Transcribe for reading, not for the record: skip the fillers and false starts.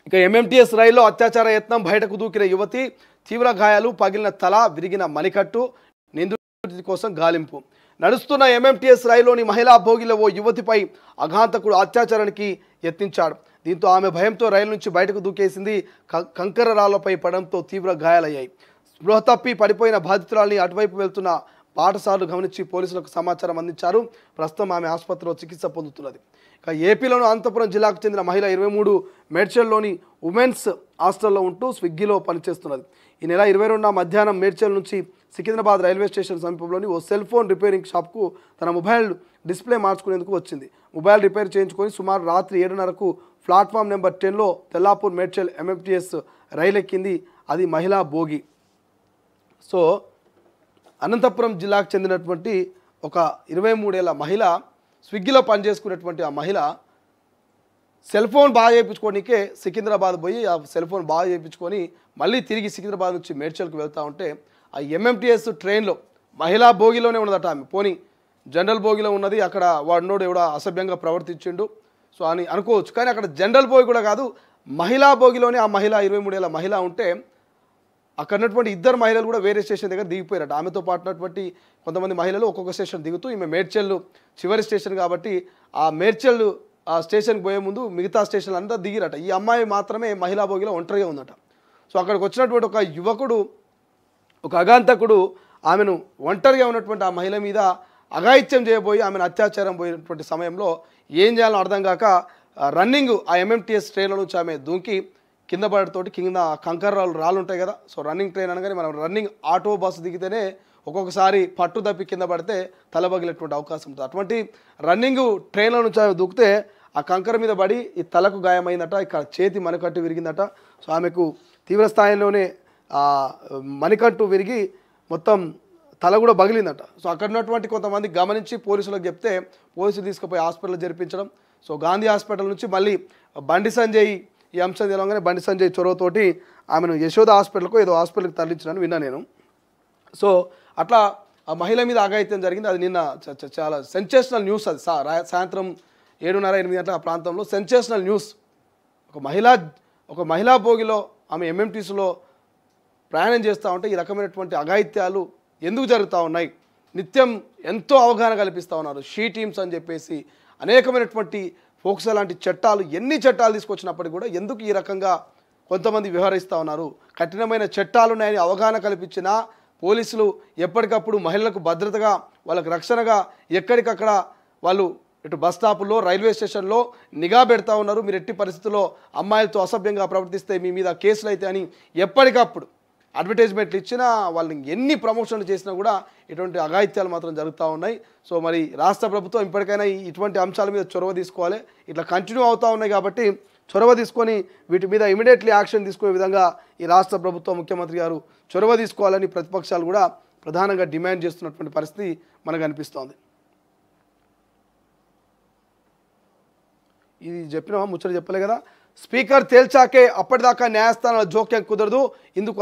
ఇక ఎంఎంటీఎస్ రైల్లో అత్యాచార యత్నం బయటకు దూకిన యువతి తీవ్ర గాయాలు పగిలిన తల విరిగిన మణికట్టు నిందితుడి కోసం గాలింపు నడుస్తున్న ఎంఎంటీఎస్ రైల్లోని మహిళా భోగిలో ఓ యువతిపై అఘాంతకుడు అత్యాచారానికి యత్నించాడు దీంతో ఆమె భయంతో రైలు నుంచి బయటకు దూకేసింది కంకర రాళ్లపై పడడంతో తీవ్ర గాయాలయ్యాయి స్పృహ తప్పి పడిపోయిన బాధితురాలిని అటువైపు వెళ్తున్న పాఠశాలలు గమనించి పోలీసులకు సమాచారం అందించారు ప్రస్తుతం ఆమె ఆసుపత్రిలో చికిత్స పొందుతున్నది ఇక ఏపీలోని అనంతపురం జిల్లాకు చెందిన మహిళ 23 మేడ్చల్లోని ఉమెన్స్ హాస్టల్లో ఉంటూ స్విగ్గీలో పనిచేస్తున్నది ఈ నెల 22న మధ్యాహ్నం మేడ్చల్ నుంచి సికింద్రాబాద్ రైల్వే స్టేషన్ సమీపంలోని ఓ సెల్ ఫోన్ రిపేరింగ్ షాప్కు తన మొబైల్ డిస్ప్లే మార్చుకునేందుకు వచ్చింది మొబైల్ రిపేర్ చేయించుకొని సుమారు రాత్రి 7:30కు ప్లాట్ఫామ్ నెంబర్ 10లో తెల్లాపూర్ మేడ్చల్ ఎంఎంటీఎస్ రైలు ఎక్కింది అది మహిళా భోగి సో అనంతపురం జిల్లాకు చెందినటువంటి ఒక 23 ఏళ్ల మహిళ స్విగ్గీలో పనిచేసుకునేటువంటి ఆ మహిళ సెల్ ఫోన్ బాగా చేయించుకోనికే సికింద్రాబాద్ పోయి ఆ సెల్ ఫోన్ బాగా చేయించుకొని మళ్ళీ తిరిగి సికింద్రాబాద్ నుంచి మేడ్చల్కి వెళ్తూ ఉంటే ఆ ఎంఎంటీఎస్ ట్రైన్లో మహిళా భోగిలోనే ఉన్నదట ఆమె పోనీ జనరల్ భోగిలో ఉన్నది అక్కడ వాడినోడు ఎవడో అసభ్యంగా ప్రవర్తించిండు సో అని అనుకోవచ్చు కానీ అక్కడ జనరల్ భోగి కూడా కాదు మహిళా భోగిలోనే ఆ మహిళ 23 ఏళ్ల మహిళ ఉంటే అక్కడ ఉన్నటువంటి ఇద్దరు మహిళలు కూడా వేరే స్టేషన్ దగ్గర దిగిపోయారట ఆమెతో పాటున్నటువంటి కొంతమంది మహిళలు ఒక్కొక్క స్టేషన్ దిగుతూ ఈమె మేడ్చల్ చివరి స్టేషన్ కాబట్టి ఆ మేడ్చల్ ఆ స్టేషన్కి పోయే ముందు మిగతా స్టేషన్లు అంతా దిగిరట ఈ అమ్మాయి మాత్రమే మహిళా భోగిలో ఒంటరిగా ఉందట సో అక్కడికి వచ్చినటువంటి ఒక యువకుడు ఒక అగాంతకుడు ఆమెను ఒంటరిగా ఉన్నటువంటి ఆ మహిళ మీద అఘాయిత్యం చేయబోయి ఆమెను అత్యాచారం పోయినటువంటి సమయంలో ఏం చేయాలో అర్థం కాక రన్నింగ్ ఆ ఎంఎంటీఎస్ ట్రైన్ల నుంచి ఆమె దూకి కింద పడతోటి కింద కంకర రాళ్ళు ఉంటాయి కదా సో రన్నింగ్ ట్రైన్ అనగానే మనం రన్నింగ్ ఆటో బస్సు దిగితేనే ఒక్కొక్కసారి పట్టు తప్పి కింద పడితే తలబగిలేటువంటి అవకాశం ఉంటుంది అటువంటి రన్నింగ్ ట్రైన్ల నుంచి ఆమె దూకితే ఆ కంకర మీద పడి ఈ తలకు గాయమైందట ఇక్కడ చేతి మణికట్టు విరిగిందట సో ఆమెకు తీవ్ర స్థాయిలోనే మణికట్టు విరిగి మొత్తం తల కూడా బగిలిందట సో అక్కడ ఉన్నటువంటి కొంతమంది గమనించి పోలీసులకు చెప్తే పోలీసులు తీసుకుపోయి హాస్పిటల్ జరిపించడం సో గాంధీ హాస్పిటల్ నుంచి మళ్ళీ బండి సంజయ్ ఈ అంశం తెలవగానే బండి సంజయ్ చొరవతోటి ఆమెను యశోద హాస్పిటల్కు ఏదో హాస్పిటల్కి తరలించినని విన్నా నేను సో అట్లా ఆ మహిళ మీద అఘాయిత్యం జరిగింది అది నిన్న చాలా సెన్సేషనల్ న్యూస్ అది సాయంత్రం 7:30-8 గంటల ఆ ప్రాంతంలో సెన్సేషనల్ న్యూస్ ఒక మహిళా భోగిలో ఆమె ఎంఎంటీసీలో ప్రయాణం చేస్తూ ఉంటే ఈ రకమైనటువంటి అఘాయిత్యాలు ఎందుకు జరుగుతూ ఉన్నాయి నిత్యం ఎంతో అవగాహన కల్పిస్తూ ఉన్నారు షీ టీమ్స్ అని చెప్పేసి అనేకమైనటువంటి ఫోక్సా లాంటి చట్టాలు ఎన్ని చట్టాలు తీసుకొచ్చినప్పటికీ కూడా ఎందుకు ఈ రకంగా కొంతమంది వ్యవహరిస్తూ ఉన్నారు కఠినమైన చట్టాలు ఉన్నాయని అవగాహన కల్పించిన పోలీసులు ఎప్పటికప్పుడు మహిళలకు భద్రతగా వాళ్ళకు రక్షణగా ఎక్కడికక్కడ వాళ్ళు ఇటు బస్ స్టాపుల్లో రైల్వే స్టేషన్లో నిఘా పెడతా ఉన్నారు మీరు ఎట్టి పరిస్థితుల్లో అమ్మాయిలతో అసభ్యంగా ప్రవర్తిస్తే మీ మీద కేసులు అయితే అని ఎప్పటికప్పుడు అడ్వర్టైజ్మెంట్లు ఇచ్చినా వాళ్ళని ఎన్ని ప్రమోషన్లు చేసినా కూడా ఇటువంటి అఘాయిత్యాలు మాత్రం జరుగుతూ ఉన్నాయి సో మరి రాష్ట్ర ప్రభుత్వం ఇప్పటికైనా ఇటువంటి అంశాల మీద చొరవ తీసుకోవాలి ఇట్లా కంటిన్యూ అవుతూ ఉన్నాయి కాబట్టి చొరవ తీసుకొని వీటి మీద ఇమీడియట్లీ యాక్షన్ తీసుకునే విధంగా ఈ రాష్ట్ర ప్రభుత్వం ముఖ్యమంత్రి గారు చొరవ తీసుకోవాలని ప్రతిపక్షాలు కూడా ప్రధానంగా డిమాండ్ చేస్తున్నటువంటి పరిస్థితి మనకు అనిపిస్తోంది ఇది చెప్పినా ముచ్చట చెప్పలే కదా స్పీకర్ తేల్చాకే అప్పటిదాకా న్యాయస్థానాల జోక్యం కుదరదు ఇందుకు